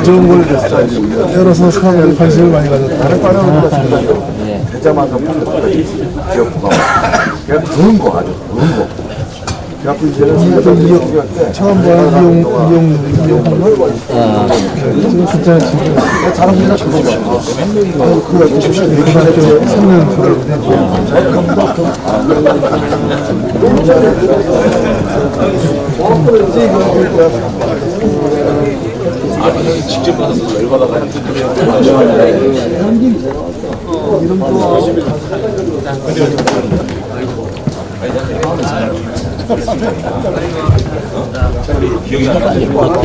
좋은 걸 열어서 사람들이 관심을 많이 가졌다. 다른 과는 되자마자 기업부가 그냥 그런 거 아주 그런 거. 그래갖고 이제는 처음 보는 이용 지금 진짜 지금 사람들이나 그런 거. 그거 3년 직접 가서 열받아가지고 기억이 안 나지. 마지막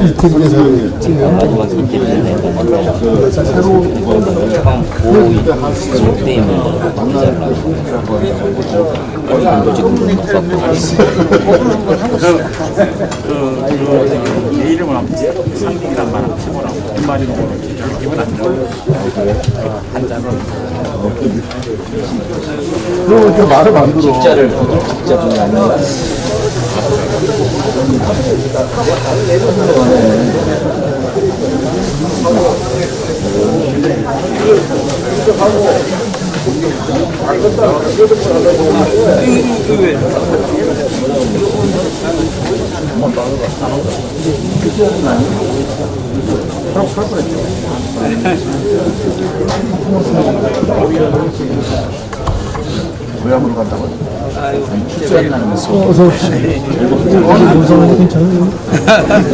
인터뷰에서 고의 수록돼 있는 거를 내 이름을 한번 상딩이란 말 한번 해보라고 한 마리 먹으면 기분 안 좋아요. 한 잔을 그럼 이렇게 말을 안 들어. 진짜를 진짜 중에 아니라 고향으로 간다고? 어서 무서운 괜찮아요?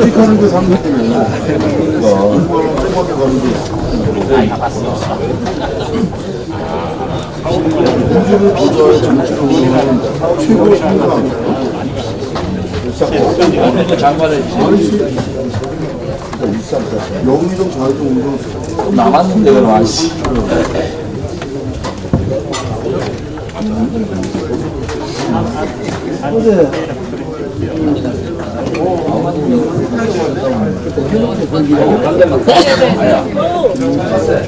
피카는 그 상태 때문에 우주를 비교해 정치적으로 최고의 상대가 오늘도 장관을 영의정 좌의정 운동 남았는데 그럼 아씨.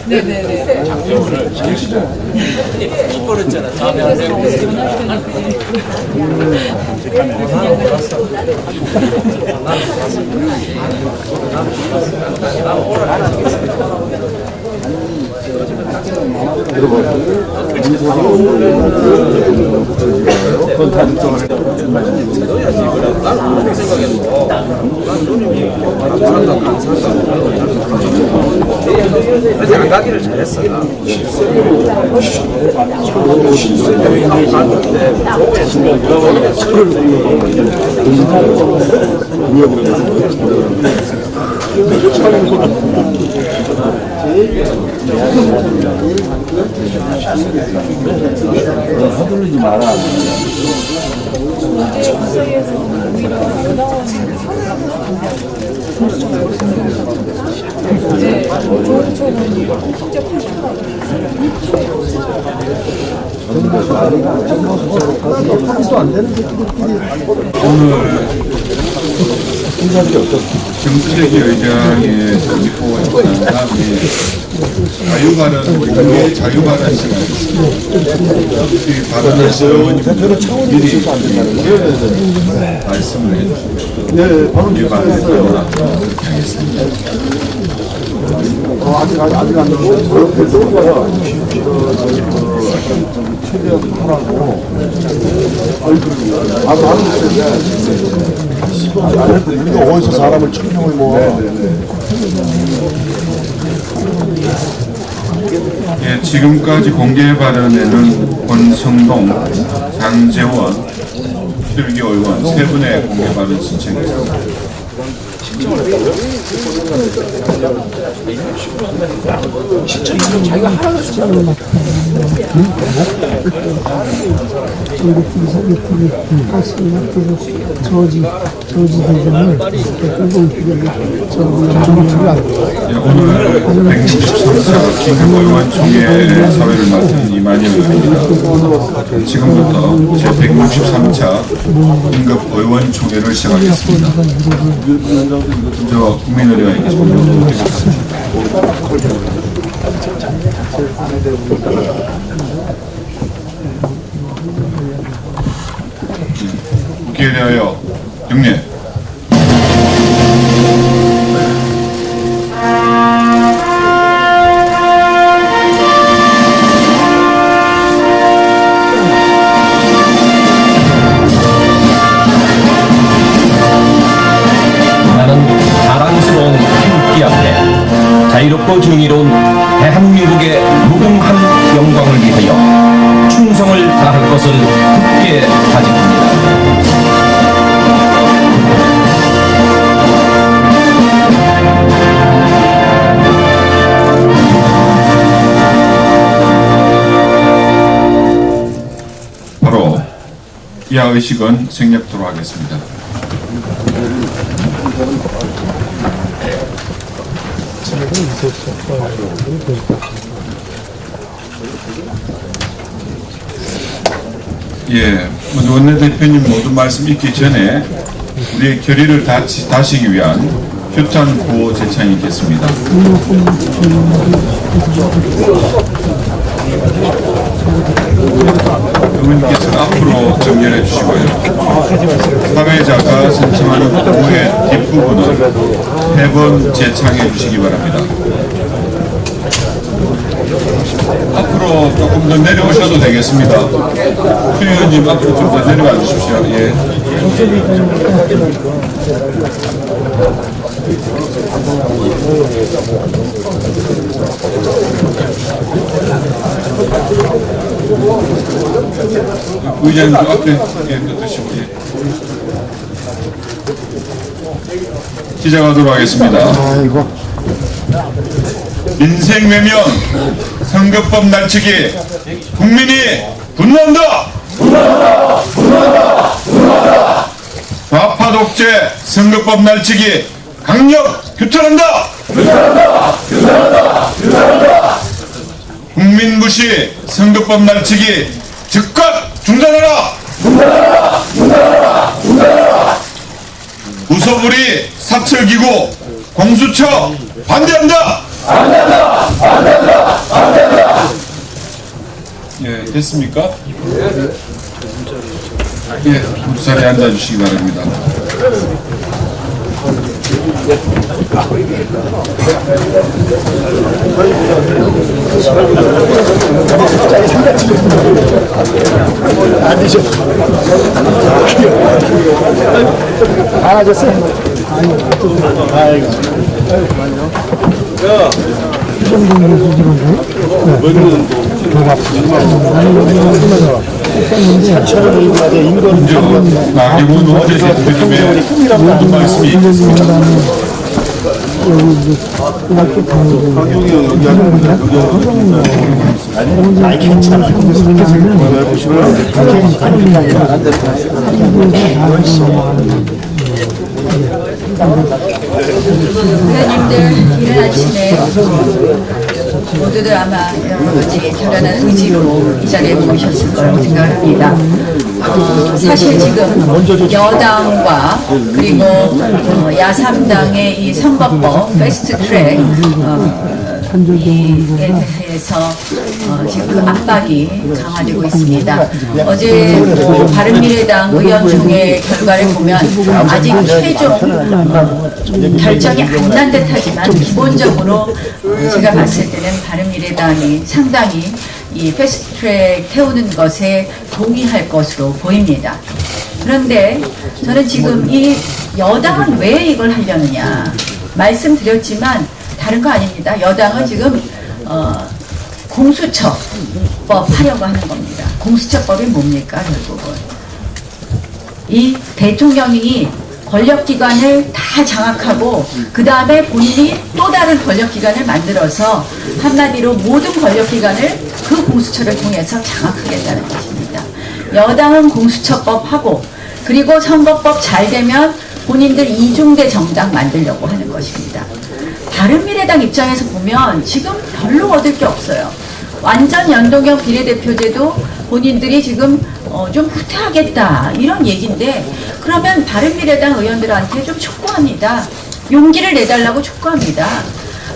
네네네. 이거랬잖아. 다음에 안 되고. 안 가기를 잘했어. 서두르지 마라. 정수재기 의장의 전포에 난 다음에 자유발언, 자유발언 시간이 있습니다. 이 발언하시는 미리 말씀을 해주시면 네, 바로 이 발언에 답변하도록 하겠습니다. 아직 안 들었는데 저옆에서 최대한 하라고 하는 건데 어디서 사람을 천명을 모아. 예, 지금까지 공개 발언에는 권성동, 장재원, 필기 의원 세 분의 공개 발언 신청했습니다. 자기가 하라고 했어. 오늘 163차 긴급의원총회 사회를 맡은 이만희 의원입니다. 지금부터 제163차 긴급의원총회를 시작하겠습니다. 저 국민의례가 있겠습니다. 국회에 대하여 영례. 나는 자랑스러운 태극기 앞에 자유롭고 정의로운 대한민국의 무궁한 영광을 위하여 충성을 다할 것을 굳게 다짐합니다. 바로 이하 의식은 생략토록 하겠습니다. 예, 먼저 원내대표님 모든 말씀 있기 전에 우리의 결의를 다시기 위한 규탄 구호 제창이 있겠습니다. 의원님께서는 앞으로 정렬해 주시고요. 사회자가 선청하는 구호의 뒷부분을 3번 제창해 주시기 바랍니다. 앞으로 조금 더 내려오셔도 되겠습니다. 표 의원님 앞으로 좀 더 내려와 주십시오. 예. 의장님 앞에 드시고 시작하도록 하겠습니다. 민생 외면 선거법 날치기 국민이 분노한다. 좌파 독재 선거법 날치기 강력 규탄한다. 국민 무시 선거법 날치기 즉각 중단하라. 우소부리 사철기구 공수처 반대한다. 예, 됐습니까? 예, 자리에 앉아주시기 바랍니다. 이건 어제 대표님의 모든 말씀이 있겠습니다. 회원님들 이른 아침에 모두들 아마 여러 가지 결연한 의지로 이 자리에 모이셨을 거라고 생각합니다. 사실 지금 여당과 그리고 야3당의 이 선거법 패스트트랙 에 대해서 지금 그 압박이 강화되고 있습니다. 어제 바른미래당 의원총회 결과를 보면 아직 최종 결정이 안 난 듯하지만 기본적으로 제가 봤을 때는 바른미래당이 상당히 이 패스트트랙 태우는 것에 동의할 것으로 보입니다. 그런데 저는 지금 이 여당은 왜 이걸 하려느냐 말씀드렸지만 다른 거 아닙니다. 여당은 지금 공수처법 하려고 하는 겁니다. 공수처법이 뭡니까 결국은? 이 대통령이 권력기관을 다 장악하고 그 다음에 본인이 또 다른 권력기관을 만들어서 한마디로 모든 권력기관을 그 공수처를 통해서 장악하겠다는 것입니다. 여당은 공수처법하고 그리고 선거법 잘 되면 본인들 이중대 정당 만들려고 하는 것입니다. 바른미래당 입장에서 보면 지금 별로 얻을 게 없어요. 완전 연동형 비례대표제도 본인들이 지금 좀 후퇴하겠다 이런 얘기인데 그러면 바른미래당 의원들한테 좀 촉구합니다. 용기를 내달라고 촉구합니다.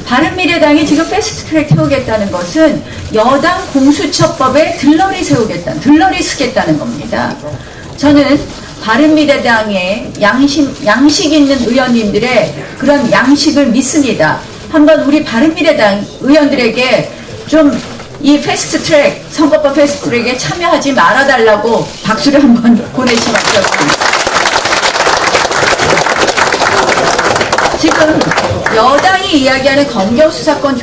바른미래당이 지금 패스트트랙 세우겠다는 것은 여당 공수처법에 들러리 쓰겠다는 겁니다. 저는 바른미래당의 양식 있는 의원님들의 그런 양식을 믿습니다. 한번 우리 바른미래당 의원들에게 좀 이 패스트트랙, 선거법 패스트트랙에 참여하지 말아달라고 박수를 한번 보내시면 좋겠습니다. 지금 여당이 이야기하는 검경수사권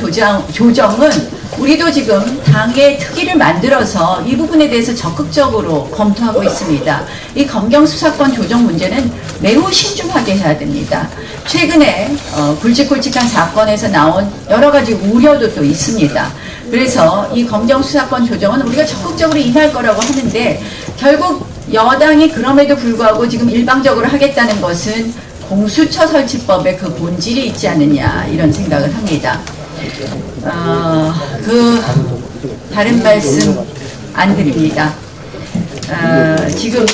조정은 우리도 지금 당의 특위를 만들어서 이 부분에 대해서 적극적으로 검토하고 있습니다. 이 검경수사권 조정 문제는 매우 신중하게 해야 됩니다. 최근에 굵직굵직한 사건에서 나온 여러 가지 우려도 또 있습니다. 그래서 이 검경수사권 조정은 우리가 적극적으로 임할 거라고 하는데 결국 여당이 그럼에도 불구하고 지금 일방적으로 하겠다는 것은 공수처 설치법의 그 본질이 있지 않느냐 이런 생각을 합니다. 다른 말씀 안 드립니다. 지금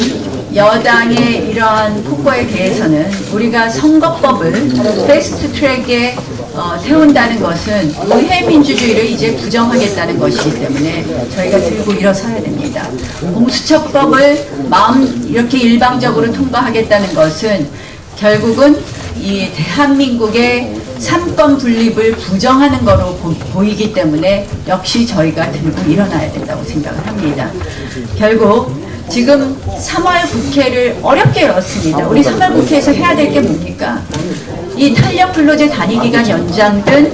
여당의 이러한 폭거에 대해서는 우리가 선거법을 패스트트랙에 태운다는 것은 의회 민주주의를 이제 부정하겠다는 것이기 때문에 저희가 들고 일어서야 됩니다. 공수처법을 이렇게 일방적으로 통과하겠다는 것은 결국은 이 대한민국의 삼권 분립을 부정하는 거로 보이기 때문에 역시 저희가 들고 일어나야 된다고 생각을 합니다. 결국 지금 3월 국회를 어렵게 열었습니다. 우리 3월 국회에서 해야 될 게 뭡니까? 이 탄력 근로제 단위기간 연장 등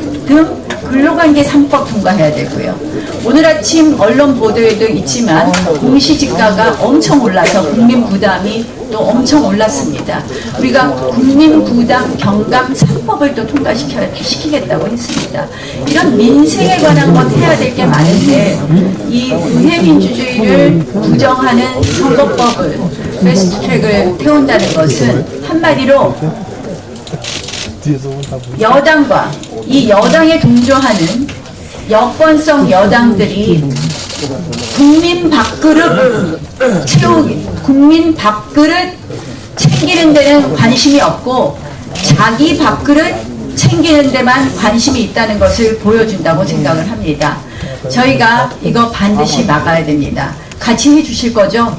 근로관계 3법 통과해야 되고요. 오늘 아침 언론 보도에도 있지만 공시지가가 엄청 올라서 국민 부담이 또 엄청 올랐습니다. 우리가 국민 부담 경감 3법을 또 통과시키겠다고 했습니다. 이런 민생에 관한 것 해야 될 게 많은데 이 의회 민주주의를 부정하는 선거법을 패스트트랙을 태운다는 것은 한마디로 여당과 이 여당에 동조하는 여권성 여당들이 국민 밥그릇 챙기는 데는 관심이 없고 자기 밥그릇 챙기는 데만 관심이 있다는 것을 보여준다고 생각을 합니다. 저희가 이거 반드시 막아야 됩니다. 같이 해주실 거죠?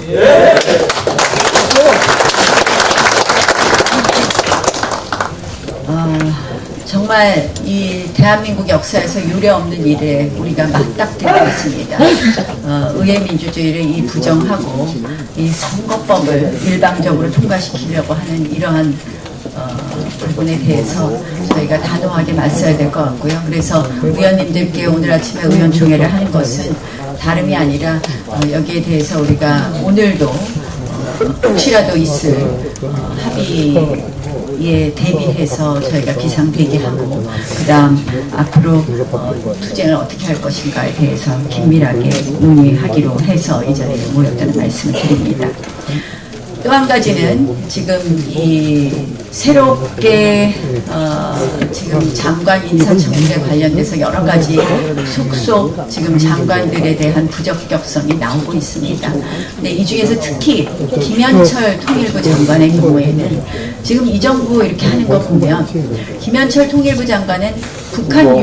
정말 이 대한민국 역사에서 유례없는 일에 우리가 맞닥뜨리고 있습니다. 의회 민주주의를 이 부정하고 이 선거법을 일방적으로 통과시키려고 하는 이러한 부분에 대해서 저희가 단호하게 맞서야 될 것 같고요. 그래서 의원님들께 오늘 아침에 의원총회를 하는 것은 다름이 아니라 여기에 대해서 우리가 오늘도 혹시라도 있을 합의에 대비해서 저희가 비상대기하고 그다음 앞으로 투쟁을 어떻게 할 것인가에 대해서 긴밀하게 논의하기로 해서 이 자리에 모였다는 말씀을 드립니다. 또 한 가지는 지금 이 새롭게 지금 장관 인사청문회 관련돼서 여러 가지 속속 지금 장관들에 대한 부적격성이 나오고 있습니다. 근데 이 중에서 특히 김현철 통일부 장관의 경우에는 지금 이 정부 이렇게 하는 거 보면 김현철 통일부 장관은 북한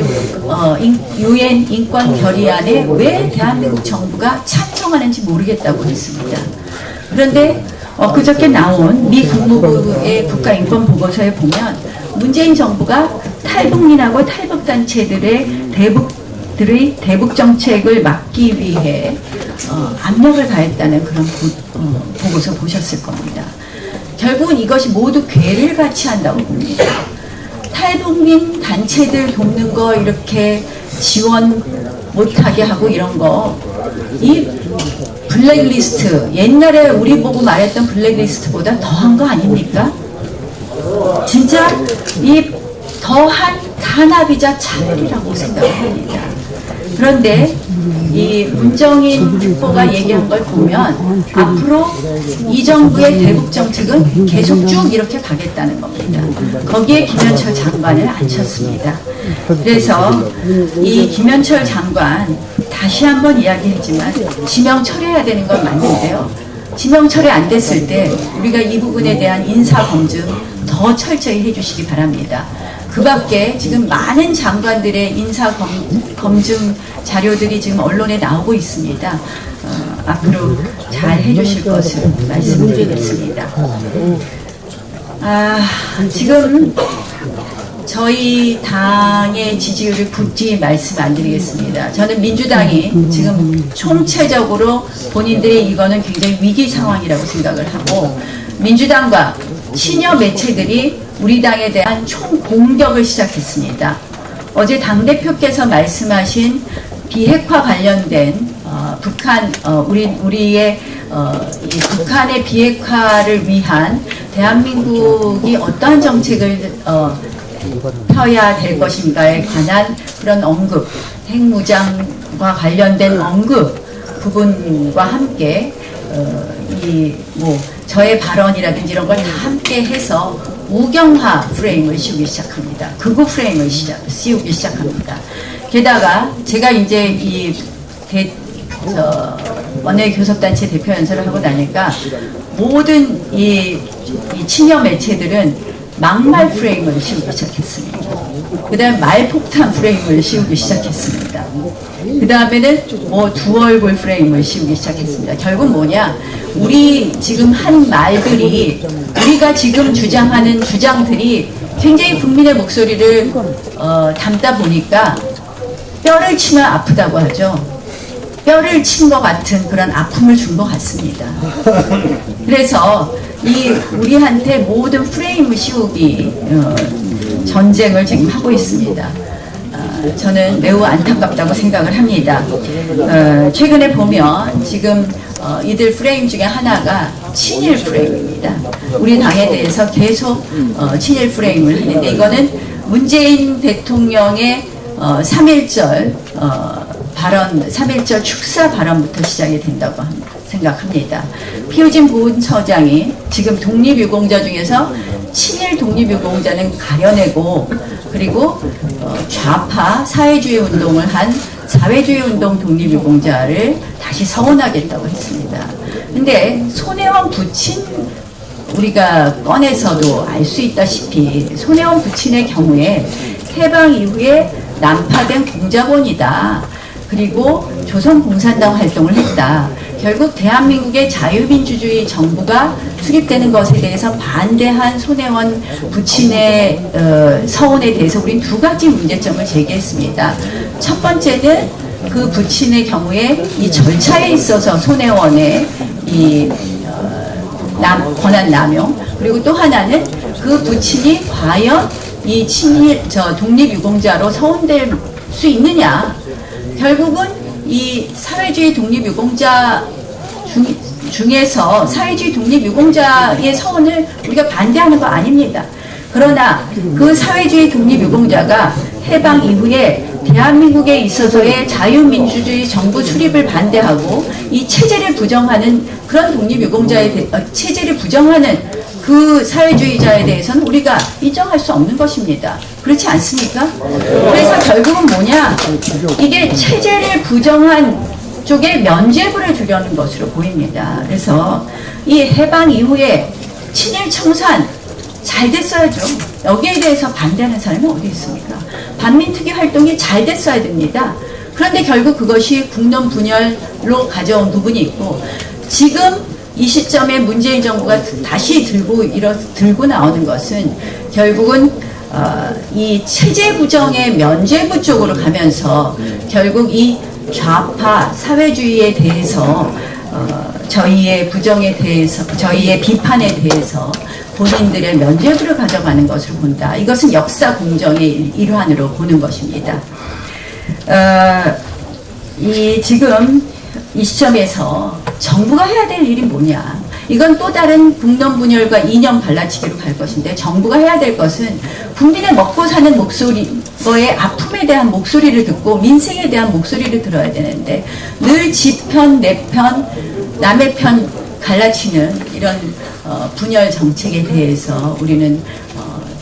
UN 인권 결의안에 왜 대한민국 정부가 찬성하는지 모르겠다고 했습니다. 그런데 그저께 나온 미 국무부의 국가인권보고서에 보면 문재인 정부가 탈북민하고 탈북단체들의 대북 정책을 막기 위해 압력을 가했다는 그런 보고서 보셨을 겁니다. 결국은 이것이 모두 괴를 같이 한다고 봅니다. 탈북민 단체들 돕는 거 이렇게 지원 못하게 하고 이런 거, 이 블랙리스트, 옛날에 우리 보고 말했던 블랙리스트보다 더한 거 아닙니까? 진짜 이 더한 탄압이자 차별이라고 생각합니다. 그런데 이 문정인 후보가 얘기한 걸 보면 앞으로 이 정부의 대북 정책은 계속 쭉 이렇게 가겠다는 겁니다. 거기에 김현철 장관을 앉혔습니다. 그래서 이 김현철 장관 다시 한번 이야기했지만 지명 처리해야 되는 건 맞는데요. 지명 처리 안 됐을 때 우리가 이 부분에 대한 인사 검증 더 철저히 해주시기 바랍니다. 그 밖에 지금 많은 장관들의 인사 검증 자료들이 지금 언론에 나오고 있습니다. 앞으로 잘 해주실 것을 말씀드리겠습니다. 지금 저희 당의 지지율을 굳이 말씀 안 드리겠습니다. 저는 민주당이 지금 총체적으로 본인들이 이거는 굉장히 위기 상황이라고 생각을 하고, 민주당과 친여 매체들이 우리 당에 대한 총공격을 시작했습니다. 어제 당대표께서 말씀하신 비핵화 관련된 우리의 이 북한의 비핵화를 위한 대한민국이 어떠한 정책을 펴야 될 것인가에 관한 그런 언급, 핵무장과 관련된 언급 부분과 함께 저의 발언이라든지 이런 걸 다 함께 해서 우경화 프레임을 씌우기 시작합니다. 극우 프레임을 씌우기 시작합니다. 게다가 제가 이제 원내교섭단체 대표 연설을 하고 나니까 모든 이 친여 매체들은 막말 프레임을 씌우기 시작했습니다. 그 다음에 말폭탄 프레임을 씌우기 시작했습니다. 그 다음에는 두 얼굴 프레임을 씌우기 시작했습니다. 결국 뭐냐, 우리 지금 한 말들이, 우리가 지금 주장하는 주장들이 굉장히 국민의 목소리를 담다 보니까 뼈를 치면 아프다고 하죠. 뼈를 친 것 같은 그런 아픔을 준 것 같습니다. 그래서 우리한테 모든 프레임을 씌우기 전쟁을 지금 하고 있습니다. 저는 매우 안타깝다고 생각을 합니다. 최근에 보면 지금 이들 프레임 중에 하나가 친일 프레임입니다. 우리 당에 대해서 계속 친일 프레임을 하는데, 이거는 문재인 대통령의 3.1절 발언, 3.1절 축사 발언부터 시작이 된다고 생각합니다. 피우진 부처장이 지금 독립유공자 중에서 친일 독립유공자는 가려내고, 그리고 좌파 사회주의 운동을 한 사회주의 운동 독립유공자를 다시 서원하겠다고 했습니다. 근데 손혜원 부친 우리가 꺼내서도 알 수 있다시피 손혜원 부친의 경우에 해방 이후에 난파된 공작원이다. 그리고 조선공산당 활동을 했다. 결국 대한민국의 자유민주주의 정부가 수립되는 것에 대해서 반대한 손혜원 부친의 서원에 대해서 우린 두 가지 문제점을 제기했습니다. 첫 번째는 그 부친의 경우에 이 절차에 있어서 손혜원의 권한 남용, 그리고 또 하나는 그 부친이 과연 이 독립유공자로 서원될 수 있느냐. 결국은 이 사회주의 독립유공자 중에서 사회주의 독립유공자의 서원을 우리가 반대하는 거 아닙니다. 그러나 그 사회주의 독립유공자가 해방 이후에 대한민국에 있어서의 자유민주주의 정부 수립을 반대하고 이 체제를 부정하는 그런 독립유공자에 체제를 부정하는 그 사회주의자에 대해서는 우리가 인정할 수 없는 것입니다. 그렇지 않습니까? 그래서 결국은 뭐냐, 이게 체제를 부정한 쪽에 면죄부를 주려는 것으로 보입니다. 그래서 이 해방 이후에 친일 청산 잘 됐어야죠. 여기에 대해서 반대하는 사람이 어디 있습니까? 반민특위 활동이 잘 됐어야 됩니다. 그런데 결국 그것이 국론 분열로 가져온 부분이 있고, 지금 이 시점에 문재인 정부가 다시 들고 나오는 것은 결국은 이 체제 부정의 면죄부 쪽으로 가면서 결국 이 좌파 사회주의에 대해서 저희의 부정에 대해서, 저희의 비판에 대해서 본인들의 면죄부를 가져가는 것을 본다. 이것은 역사 공정의 일환으로 보는 것입니다. 지금 이 시점에서 정부가 해야 될 일이 뭐냐? 이건 또 다른 국론 분열과 이념 갈라치기로 갈 것인데, 정부가 해야 될 것은 국민의 먹고 사는 거의 아픔에 대한 목소리를 듣고 민생에 대한 목소리를 들어야 되는데, 늘 지 편, 내 편, 남의 편 갈라치는 이런 분열 정책에 대해서 우리는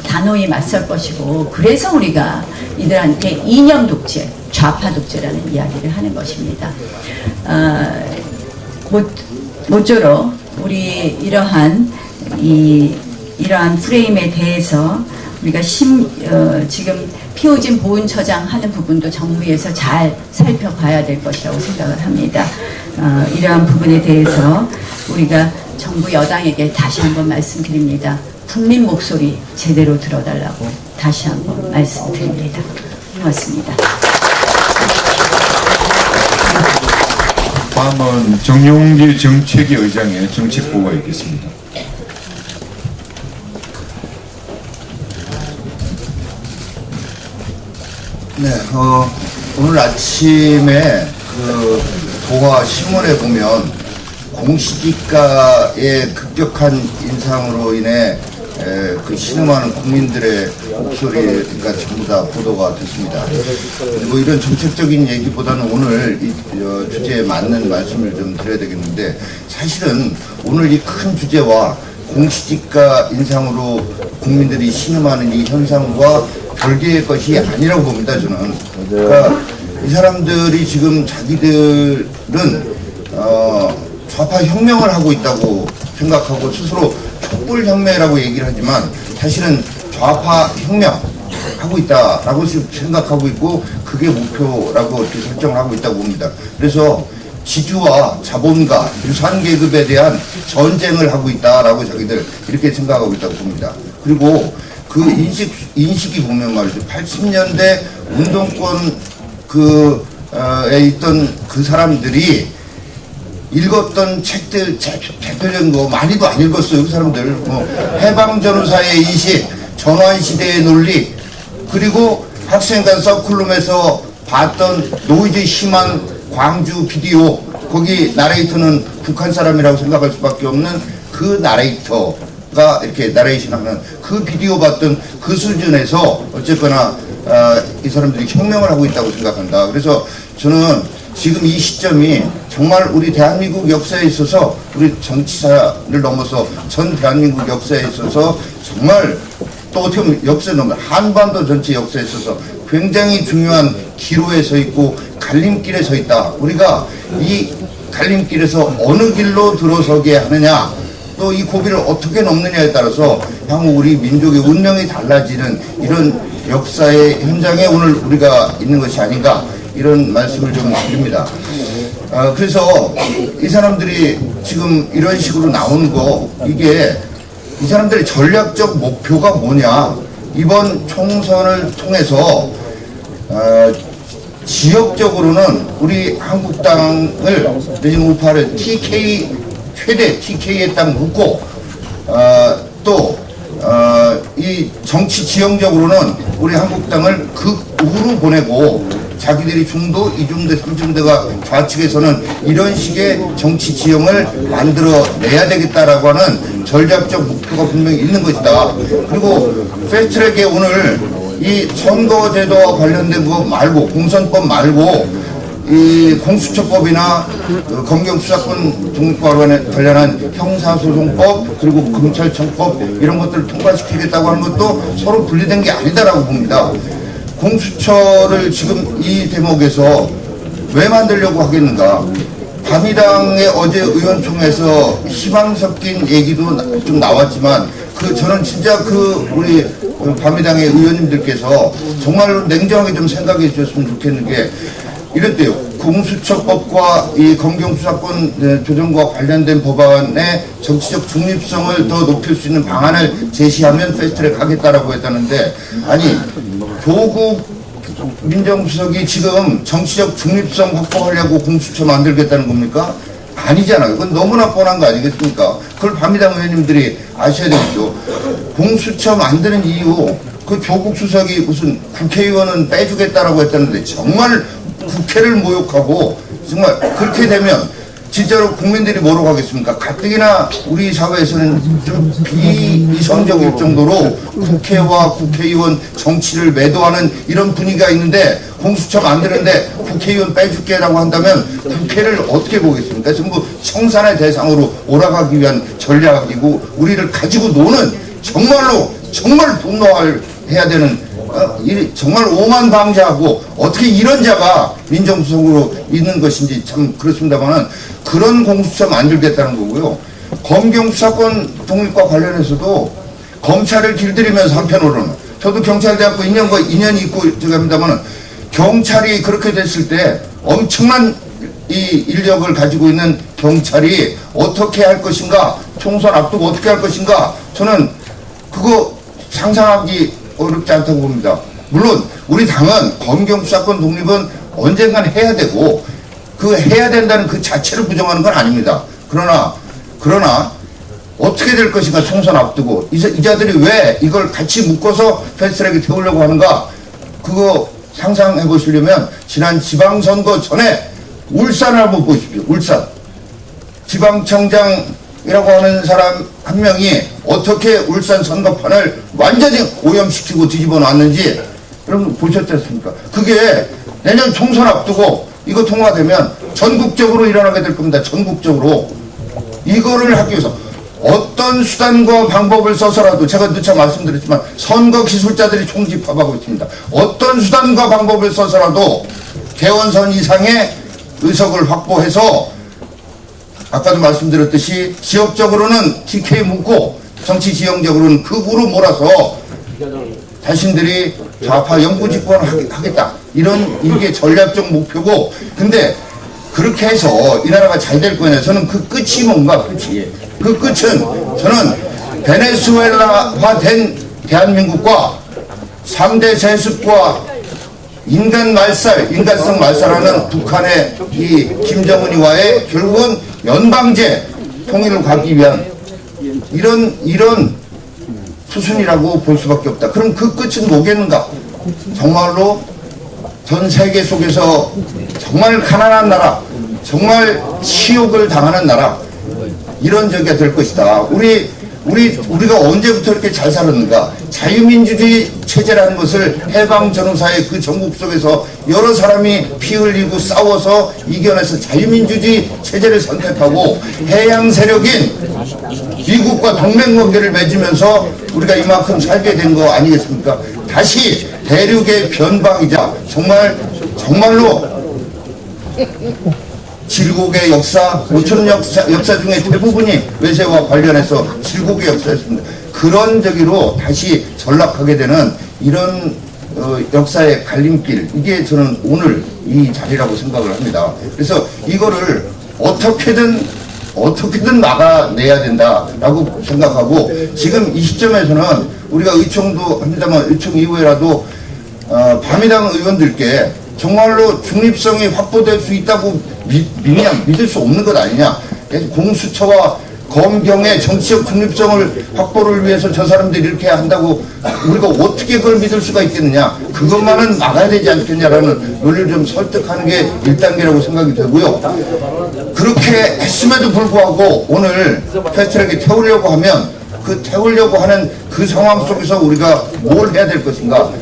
단호히 맞설 것이고, 그래서 우리가 이들한테 이념 독재, 좌파 독재라는 이야기를 하는 것입니다. 모쪼록 우리 이러한 이 이러한 프레임에 대해서 우리가 지금 피오진 보훈처장 하는 부분도 정부에서 잘 살펴봐야 될 것이라고 생각을 합니다. 이러한 부분에 대해서 우리가 정부 여당에게 다시 한번 말씀드립니다. 국민 목소리 제대로 들어달라고 다시 한번 말씀드립니다. 고맙습니다. 다음은 정용기 정책위 의장의 정책보고가 있겠습니다. 네, 오늘 아침에 그 도화 신문에 보면 공시지가의 급격한 인상으로 인해 그 신음하는 국민들의 목소리가 전부 다 보도가 됐습니다. 뭐 이런 정책적인 얘기보다는 오늘 이 주제에 맞는 말씀을 좀 드려야 되겠는데, 사실은 오늘 이 큰 주제와 공시지가 인상으로 국민들이 신음하는 이 현상과 별개의 것이 아니라고 봅니다, 저는. 그러니까 이 사람들이 지금 자기들은 좌파 혁명을 하고 있다고 생각하고 스스로 촛불혁명이라고 얘기를 하지만 사실은 좌파 혁명 하고 있다라고 생각하고 있고, 그게 목표라고 이렇게 설정을 하고 있다고 봅니다. 그래서 지주와 자본가, 유산계급에 대한 전쟁을 하고 있다라고 자기들 이렇게 생각하고 있다고 봅니다. 그리고 그 인식이 보면 말이죠. 80년대 운동권 에 있던 그 사람들이 읽었던 책들, 대표적인 거 많이도 안 읽었어요. 그 사람들. 뭐 해방전후사의 인식, 전환시대의 논리, 그리고 학생간 서클룸에서 봤던 노이즈 심한 광주 비디오, 거기 나레이터는 북한 사람이라고 생각할 수밖에 없는 그 나레이터가 이렇게 나레이션하는 그 비디오 봤던 그 수준에서 어쨌거나 이 사람들이 혁명을 하고 있다고 생각한다. 그래서 저는 지금 이 시점이 정말 우리 대한민국 역사에 있어서, 우리 정치사를 넘어서 전 대한민국 역사에 있어서 정말, 또 어떻게 보면 역사에 넘어 한반도 전체 역사에 있어서 굉장히 중요한 기로에 서 있고 갈림길에 서 있다. 우리가 이 갈림길에서 어느 길로 들어서게 하느냐, 또 이 고비를 어떻게 넘느냐에 따라서 향후 우리 민족의 운명이 달라지는 이런 역사의 현장에 오늘 우리가 있는 것이 아닌가, 이런 말씀을 좀 드립니다. 그래서 이 사람들이 지금 이런 식으로 나오는 거, 이게 이 사람들의 전략적 목표가 뭐냐, 이번 총선을 통해서 지역적으로는 우리 한국당을 내지는 우파를 최대 TK의 땅 묶고, 또 이 정치 지형적으로는 우리 한국당을 극우로 보내고, 자기들이 중도, 이중대, 삼중대가 좌측에서는 이런 식의 정치 지형을 만들어내야 되겠다라고 하는 전략적 목표가 분명히 있는 것이다. 그리고 패스트트랙에 오늘 이 선거제도와 관련된 거 말고, 공선법 말고, 이 공수처법이나 검경수사권 등과 관련한 형사소송법, 그리고 검찰청법, 이런 것들을 통과시키겠다고 하는 것도 서로 분리된 게 아니다라고 봅니다. 공수처를 지금 이 대목에서 왜 만들려고 하겠는가? 바미당의 어제 의원총회에서 희망 섞인 얘기도 좀 나왔지만, 저는 진짜 우리 바미당의 의원님들께서 정말로 냉정하게 좀 생각해 주셨으면 좋겠는 게 이랬대요. 공수처법과 이 검경수사권 조정과 관련된 법안의 정치적 중립성을 더 높일 수 있는 방안을 제시하면 패스트트랙 하겠다라고 했다는데, 아니 조국 민정수석이 지금 정치적 중립성 확보하려고 공수처 만들겠다는 겁니까? 아니잖아요. 그건 너무나 뻔한 거 아니겠습니까? 그걸 바미당 의원님들이 아셔야 되겠죠. 공수처 만드는 이유, 그 조국 수석이 무슨 국회의원은 빼주겠다라고 했다는데, 정말 국회를 모욕하고, 정말 그렇게 되면 진짜로 국민들이 뭐라고 하겠습니까? 가뜩이나 우리 사회에서는 좀 비이성적일 정도로 국회와 국회의원 정치를 매도하는 이런 분위기가 있는데, 공수처 만드는데 국회의원 빼줄게라고 한다면 국회를 어떻게 보겠습니까? 전부 청산의 대상으로 몰아가기 위한 전략이고, 우리를 가지고 노는, 정말 분노해야 되는, 정말 오만방자하고 어떻게 이런 자가 민정수석으로 있는 것인지 참 그렇습니다만은, 그런 공수처 만들겠다는 거고요. 검경수사권 독립과 관련해서도 검찰을 길들이면서 한편으로는 저도 경찰대학교 2년 있고 제가 합니다만은 경찰이 그렇게 됐을 때 엄청난 이 인력을 가지고 있는 경찰이 어떻게 할 것인가, 총선 앞두고 어떻게 할 것인가, 저는 그거 상상하기 어렵지 않다고 봅니다. 물론 우리 당은 검경 수사권 독립은 언젠간 해야 되고 그 해야 된다는 그 자체를 부정하는 건 아닙니다. 그러나 어떻게 될 것인가, 총선 앞두고 이 자들이 왜 이걸 같이 묶어서 패스트트랙에 태우려고 하는가, 그거 상상해 보시려면 지난 지방선거 전에 울산을 한번 보십시오. 울산 지방청장이라고 하는 사람 한 명이 어떻게 울산 선거판을 완전히 오염시키고 뒤집어 놨는지 여러분 보셨지 않습니까? 그게 내년 총선 앞두고 이거 통과되면 전국적으로 일어나게 될 겁니다. 전국적으로. 이거를 하기 위해서 어떤 수단과 방법을 써서라도, 제가 누차 말씀드렸지만 선거 기술자들이 총집합하고 있습니다. 어떤 수단과 방법을 써서라도 개원선 이상의 의석을 확보해서 아까도 말씀드렸듯이 지역적으로는 TK 묻고 정치 지형적으로는 극우로 몰아서 자신들이 좌파 영구 집권을 하겠다, 이런 이게 전략적 목표고, 근데 그렇게 해서 이 나라가 잘 될 거냐, 저는 그 끝이 뭔가, 그 끝은 저는 베네수엘라화 된 대한민국과 3대 세습과 인간성 말살하는 북한의 이 김정은이와의 결국은 연방제 통일을 가기 위한 이런 수순이라고 볼 수밖에 없다. 그럼 그 끝은 뭐겠는가? 정말로 전 세계 속에서 정말 가난한 나라, 정말 치욕을 당하는 나라, 이런 저기가 될 것이다. 우리가 언제부터 이렇게 잘 살았는가? 자유민주주의 체제라는 것을 해방 전후사의 그 전국 속에서 여러 사람이 피 흘리고 싸워서 이겨내서 자유민주주의 체제를 선택하고 해양 세력인 미국과 동맹관계를 맺으면서 우리가 이만큼 살게 된 거 아니겠습니까? 다시 대륙의 변방이자 정말로 질곡의 역사, 5천 역사 중에 대부분이 외세와 관련해서 질곡의 역사였습니다. 그런 저기로 다시 전락하게 되는 이런 역사의 갈림길, 이게 저는 오늘 이 자리라고 생각을 합니다. 그래서 이거를 어떻게든 막아내야 된다라고 생각하고, 지금 이 시점에서는 우리가 의총도 합니다만 의총 이후에라도 바미당 의원들께 정말로 중립성이 확보될 수 있다고 믿을 수 없는 것 아니냐. 공수처와 검경의 정치적 중립성을 확보를 위해서 저 사람들이 이렇게 한다고 우리가 어떻게 그걸 믿을 수가 있겠느냐. 그것만은 막아야 되지 않겠냐라는 논리를 좀 설득하는 게 1단계라고 생각이 되고요. 그렇게 했음에도 불구하고 오늘 패스트트랙에 태우려고 하면 그 태우려고 하는 그 상황 속에서 우리가 뭘 해야 될 것인가.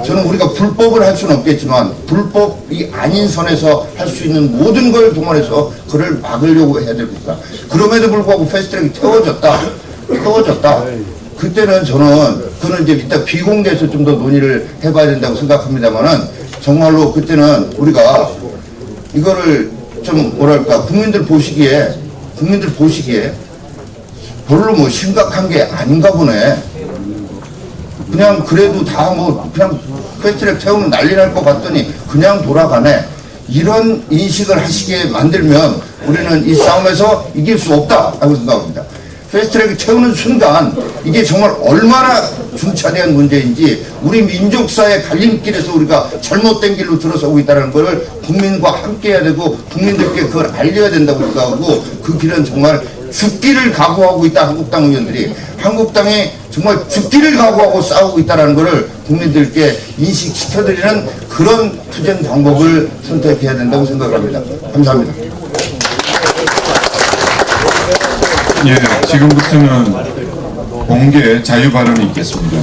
저는 우리가 불법을 할 수는 없겠지만 불법이 아닌 선에서 할 수 있는 모든 걸 동원해서 그를 막으려고 해야 될 것이다. 그럼에도 불구하고 패스트트랙이 태워졌다. 그때는 그는 이제 이따 비공개해서 좀 더 논의를 해봐야 된다고 생각합니다만은, 정말로 그때는 우리가 이거를 좀 뭐랄까 국민들 보시기에 별로 뭐 심각한 게 아닌가 보네. 그냥 그래도 다 그냥 패스트트랙 태우면 난리 날 것 같더니 그냥 돌아가네. 이런 인식을 하시게 만들면 우리는 이 싸움에서 이길 수 없다라고 생각합니다. 패스트트랙을 채우는 순간 이게 정말 얼마나 중차대한 문제인지, 우리 민족사의 갈림길에서 우리가 잘못된 길로 들어서고 있다는 것을 국민과 함께 해야 되고 국민들께 그걸 알려야 된다고 생각하고, 그 길은 정말 죽기를 각오하고 있다. 한국당이 정말 죽기를 각오하고 싸우고 있다는 것을 국민들께 인식시켜드리는 그런 투쟁 방법을 선택해야 된다고 생각합니다. 감사합니다. 예, 지금부터는 공개 자유 발언이 있겠습니다.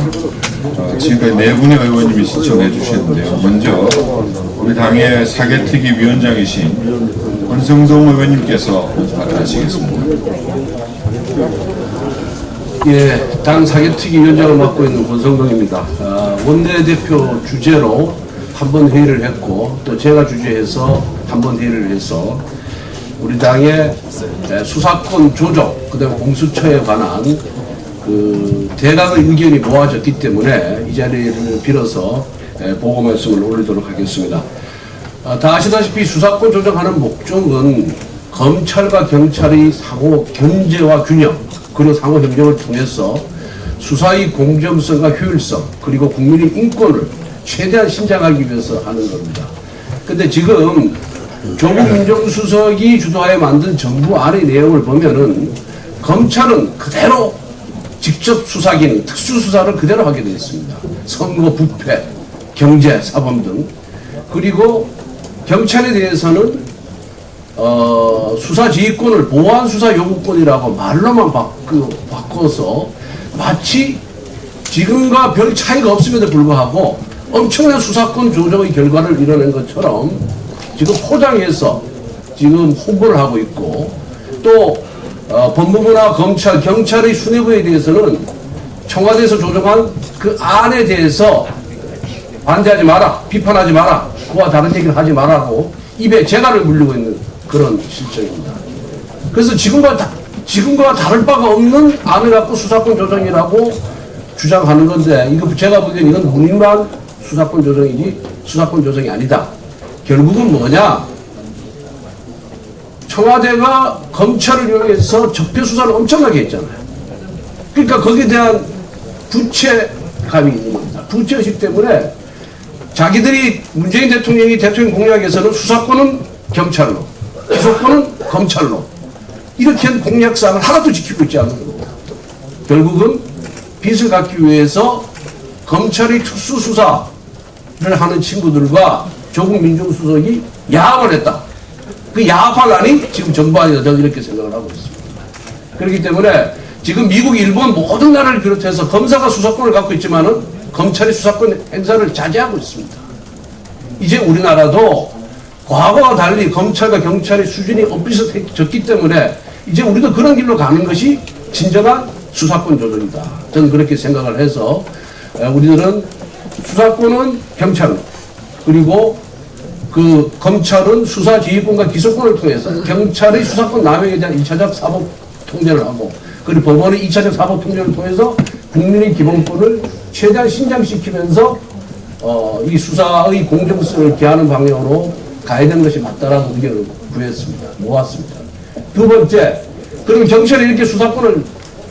지금까지 4분의 의원님이 신청해 주셨는데요. 먼저 우리 당의 사개특위 위원장이신 권성동 의원님께서 발언하시겠습니다. 예, 당 사개특위 위원장을 맡고 있는 권성동입니다. 원내대표 주재로 한 번 회의를 했고, 또 제가 주재해서 한 번 회의를 해서 우리 당의 수사권 조정, 그다음에 공수처에 관한 대각의 의견이 모아졌기 때문에 이 자리를 빌어서 보고 말씀을 올리도록 하겠습니다. 다 아시다시피 수사권 조정하는 목적은 검찰과 경찰의 상호 견제와 균형 그리고 상호 협력을 통해서 수사의 공정성과 효율성 그리고 국민의 인권을 최대한 신장하기 위해서 하는 겁니다. 근데 지금 조국 민정수석이 주도하에 만든 정부 안의 내용을 보면은 검찰은 그대로 직접 수사 기능, 특수수사를 그대로 하게 되어 있습니다. 선거, 부패, 경제, 사범 등. 그리고 경찰에 대해서는 수사 지휘권을 보안 수사 요구권이라고 말로만 바꿔서 마치 지금과 별 차이가 없음에도 불구하고 엄청난 수사권 조정의 결과를 이뤄낸 것처럼 지금 포장해서 지금 홍보를 하고 있고 또 법무부나 검찰, 경찰의 수뇌부에 대해서는 청와대에서 조정한 그 안에 대해서 반대하지 마라, 비판하지 마라, 그와 다른 얘기를 하지 마라고 입에 재갈을 물리고 있는 그런 실정입니다. 그래서 지금과 다를 바가 없는 안을 갖고 수사권 조정이라고 주장하는 건데 이거 제가 보기엔 이건 무늬만 수사권 조정이지 수사권 조정이 아니다. 결국은 뭐냐? 청와대가 검찰을 이용해서 적폐 수사를 엄청나게 했잖아요. 그러니까 거기에 대한 부채감이 있는 겁니다. 부채의식 때문에 자기들이 문재인 대통령이 대통령 공약에서는 수사권은 경찰로, 기소권은 검찰로 이렇게 한 공약상을 하나도 지키고 있지 않는 겁니다. 결국은 빚을 갚기 위해서 검찰이 특수수사를 하는 친구들과 조국 민정수석이 야합을 했다. 그 야합한란이 지금 정부안이다. 저는 이렇게 생각을 하고 있습니다. 그렇기 때문에 지금 미국, 일본 모든 나라를 비롯해서 검사가 수사권을 갖고 있지만은 검찰이 수사권 행사를 자제하고 있습니다. 이제 우리나라도 과거와 달리 검찰과 경찰의 수준이 엇비슷해졌기 때문에 이제 우리도 그런 길로 가는 것이 진정한 수사권 조정이다. 저는 그렇게 생각을 해서 우리들은 수사권은 경찰로 그리고 그 검찰은 수사 지휘권과 기소권을 통해서 경찰의 수사권 남용에 대한 1차적 사법 통제를 하고 그리고 법원의 2차적 사법 통제를 통해서 국민의 기본권을 최대한 신장시키면서 이 수사의 공정성을 기하는 방향으로 가야 되는 것이 맞다라고 의견을 구했습니다. 모았습니다. 두 번째, 그럼 경찰이 이렇게 수사권을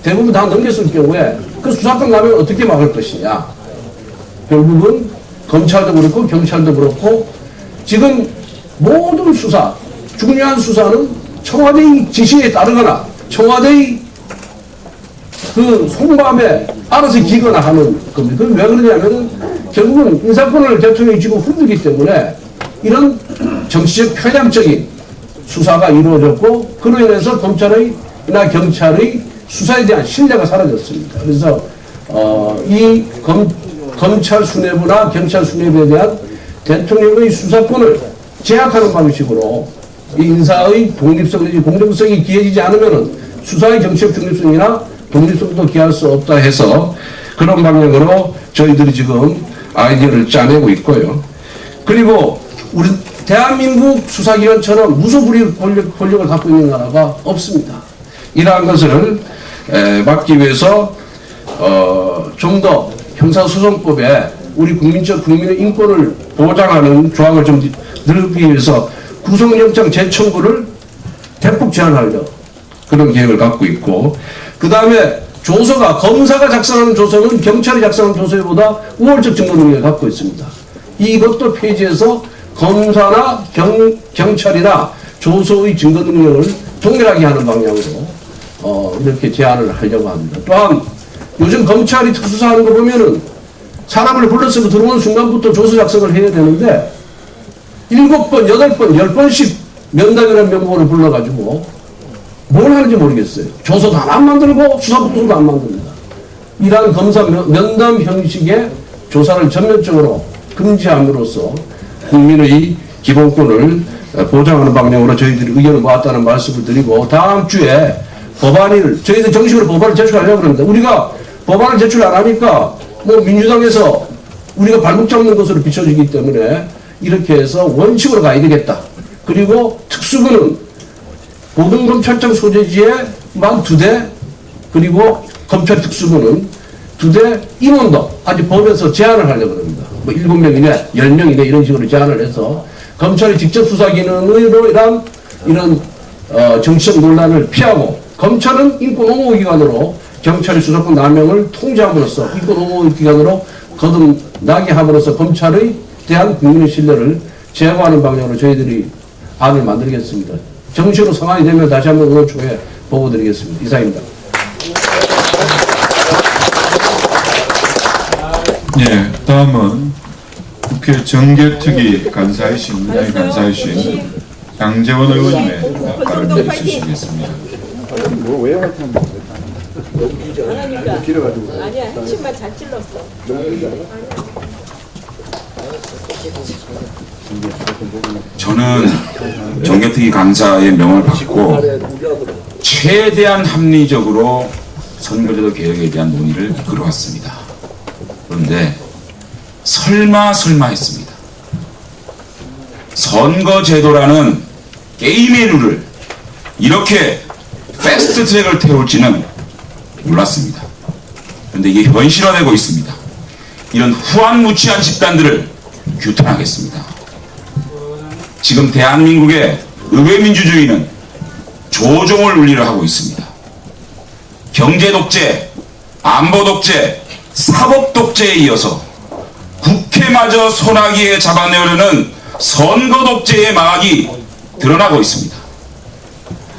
대부분 다 넘겼을 경우에 그 수사권 남용을 어떻게 막을 것이냐. 결국은 검찰도 그렇고 경찰도 그렇고 지금 모든 수사, 중요한 수사는 청와대의 지시에 따르거나 청와대의 그 속마음에 알아서 기거나 하는 겁니다. 그럼 왜 그러냐면은 결국은 인사권을 대통령이 쥐고 흔들기 때문에 이런 정치적 편향적인 수사가 이루어졌고 그로 인해서 검찰이나 경찰의 수사에 대한 신뢰가 사라졌습니다. 그래서 이 검찰 수뇌부나 경찰 수뇌부에 대한 대통령의 수사권을 제약하는 방식으로 이 인사의 독립성 내지 공정성이 기해지지 않으면 수사의 정치적 중립성이나 독립성도 기할 수 없다 해서 그런 방향으로 저희들이 지금 아이디어를 짜내고 있고요. 그리고 우리 대한민국 수사기관처럼 무소불위 권력을 갖고 있는 나라가 없습니다. 이러한 것을 막기 위해서 좀 더 형사소송법에 우리 국민의 인권을 보장하는 조항을 좀 늘리기 위해서 구속영장 재청구를 대폭 제한하려 그런 계획을 갖고 있고 그 다음에 조서가 검사가 작성하는 조서는 경찰이 작성하는 조서보다 우월적 증거 능력을 갖고 있습니다. 이것도 폐지해서 검사나 경찰이나 조서의 증거 능력을 동일하게 하는 방향으로 이렇게 제안을 하려고 합니다. 또한 요즘 검찰이 특수사하는 거 보면은 사람을 불러서 들어오는 순간부터 조서 작성을 해야 되는데 7번, 8번, 10번씩 면담이라는 명목으로 불러가지고 뭘 하는지 모르겠어요. 조서도 안 만들고 수사보고서도 안 만듭니다. 이러한 검사 면담 형식의 조사를 전면적으로 금지함으로써 국민의 기본권을 보장하는 방향으로 저희들이 의견을 모았다는 말씀을 드리고 다음 주에 법안을 저희들 정식으로 법안을 제출하려고 그럽니다. 우리가 법안을 제출 안 하니까 뭐 민주당에서 우리가 발목 잡는 것으로 비춰지기 때문에 이렇게 해서 원칙으로 가야 되겠다. 그리고 특수부는 고등검찰청 소재지에 12대 그리고 검찰 특수부는 두 대 임원도 아직 법에서 제한을 하려고 합니다. 뭐 7명 이내, 10명 이내 이런 식으로 제한을 해서 검찰이 직접 수사 기능으로 이런 정치적 논란을 피하고 검찰은 인권 옹호 기관으로 경찰의 수사권 남용을 통제함으로써 인권 옹호 기관으로 거듭나게 함으로써 검찰의 대한 국민의 신뢰를 제거하는 방향으로 저희들이 안을 만들겠습니다. 정식으로 상황이 되면 다시 한번 의원 총회 보고 드리겠습니다. 이상입니다. 예, 다음은 국회 정개특위 간사이신, 민주당의 간사이신 양재원 의원님의 발언을 해주시겠습니다. 아니야, 핵심만 잘 찔렀어. 저는 정개특위 간사의 명을 받고 최대한 합리적으로 선거제도 개혁에 대한 논의를 이끌어왔습니다. 그런데 설마 했습니다. 선거제도라는 게임의 룰을 이렇게 패스트 트랙을 태울지는 몰랐습니다. 그런데 이게 현실화되고 있습니다. 이런 후한무치한 집단들을 규탄하겠습니다. 지금 대한민국의 의회민주주의는 조종을 논리를 하고 있습니다. 경제 독재, 안보 독재, 사법 독재에 이어서 국회마저 소나기에 잡아내려는 선거 독재의 망악이 드러나고 있습니다.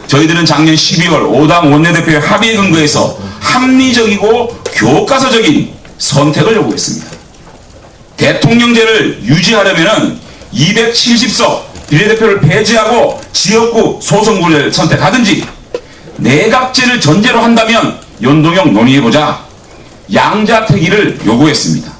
저희들은 작년 12월 5당 원내대표의 합의에 근거해서 합리적이고 교과서적인 선택을 요구했습니다. 대통령제를 유지하려면 270석 비례대표를 폐지하고 지역구 소선구를 선택하든지 내각제를 전제로 한다면 연동형 논의해보자 양자택일을 요구했습니다.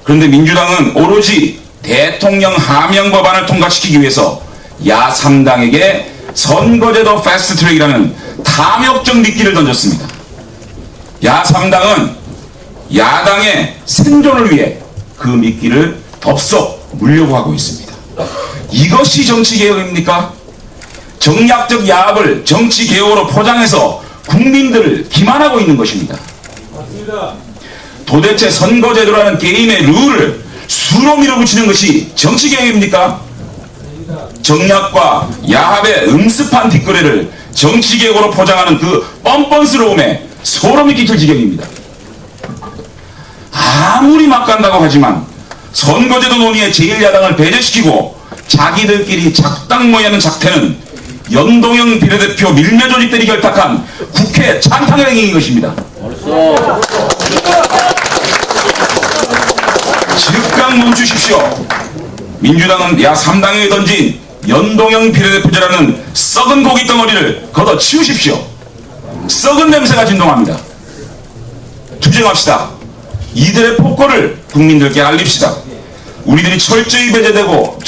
그런데 민주당은 오로지 대통령 하명 법안을 통과시키기 위해서 야3당에게 선거제도 패스트트랙이라는 탐욕적 미끼를 던졌습니다. 야3당은 야당의 생존을 위해 그 미끼를 덥석 물려고 하고 있습니다. 이것이 정치개혁입니까? 정략적 야합을 정치개혁으로 포장해서 국민들을 기만하고 있는 것입니다. 도대체 선거제도라는 게임의 룰을 수로 밀어붙이는 것이 정치개혁입니까? 정략과 야합의 음습한 뒷거래를 정치개혁으로 포장하는 그 뻔뻔스러움에 소름이 끼칠 지경입니다. 아무리 막 간다고 하지만 선거제도 논의에 제1야당을 배제시키고 자기들끼리 작당 모의하는 작태는 연동형 비례대표 밀매 조직들이 결탁한 국회 찬탕의 행위인 것입니다. 즉각 멈추십시오. 민주당은 야3당에 던진 연동형 비례대표제라는 썩은 고기 덩어리를 걷어치우십시오. 썩은 냄새가 진동합니다. 투쟁합시다. 이들의 폭거를 국민들께 알립시다. 우리들이 철저히 배제되고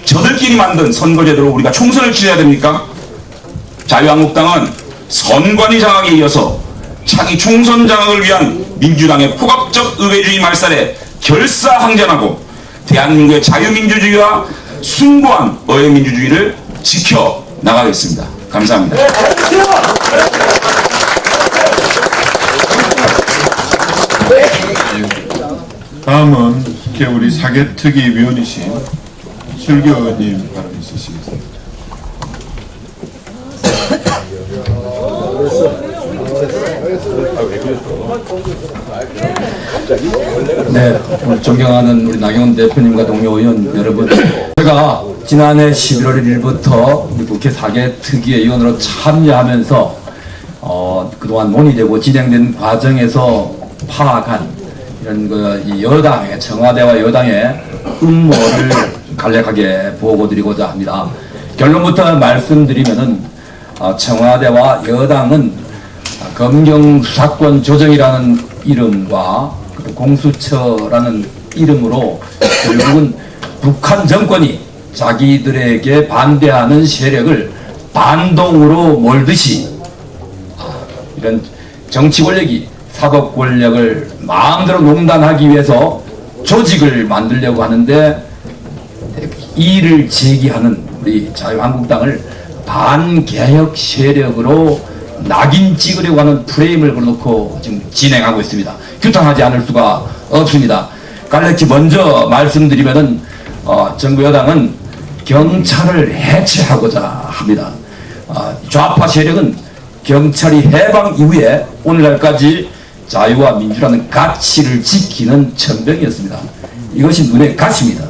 저들끼리 만든 선거제도로 우리가 총선을 치러야 됩니까? 자유한국당은 선관위 장악에 이어서 차기 총선 장악을 위한 민주당의 폭압적 의회주의 말살에 결사항전하고 대한민국의 자유민주주의와 숭고한 의회민주주의를 지켜나가겠습니다. 감사합니다. 다음은 국회 우리 사개특위 위원이신 실교 의원님 발언 있으시겠습니다. 네, 오늘 존경하는 우리 나경원 대표님과 동료 의원 여러분, 제가 지난해 11월 1일부터 우리 국회 사개특위의 위원으로 참여하면서 그동안 논의되고 진행된 과정에서 파악한 이런 이 여당의 청와대와 여당의 음모를 간략하게 보고드리고자 합니다. 결론부터 말씀드리면은 청와대와 여당은 검경 수사권 조정이라는 이름과 공수처라는 이름으로 결국은 북한 정권이 자기들에게 반대하는 세력을 반동으로 몰듯이 이런 정치 권력이 사법 권력을 마음대로 농단하기 위해서 조직을 만들려고 하는데 이를 제기하는 우리 자유한국당을 반개혁 세력으로 낙인 찍으려고 하는 프레임을 걸어놓고 지금 진행하고 있습니다. 규탄하지 않을 수가 없습니다. 간략히 먼저 말씀드리면은 정부 여당은 경찰을 해체하고자 합니다. 좌파 세력은 경찰이 해방 이후에 오늘날까지 자유와 민주라는 가치를 지키는 천병이었습니다. 이것이 눈에 갇힙니다.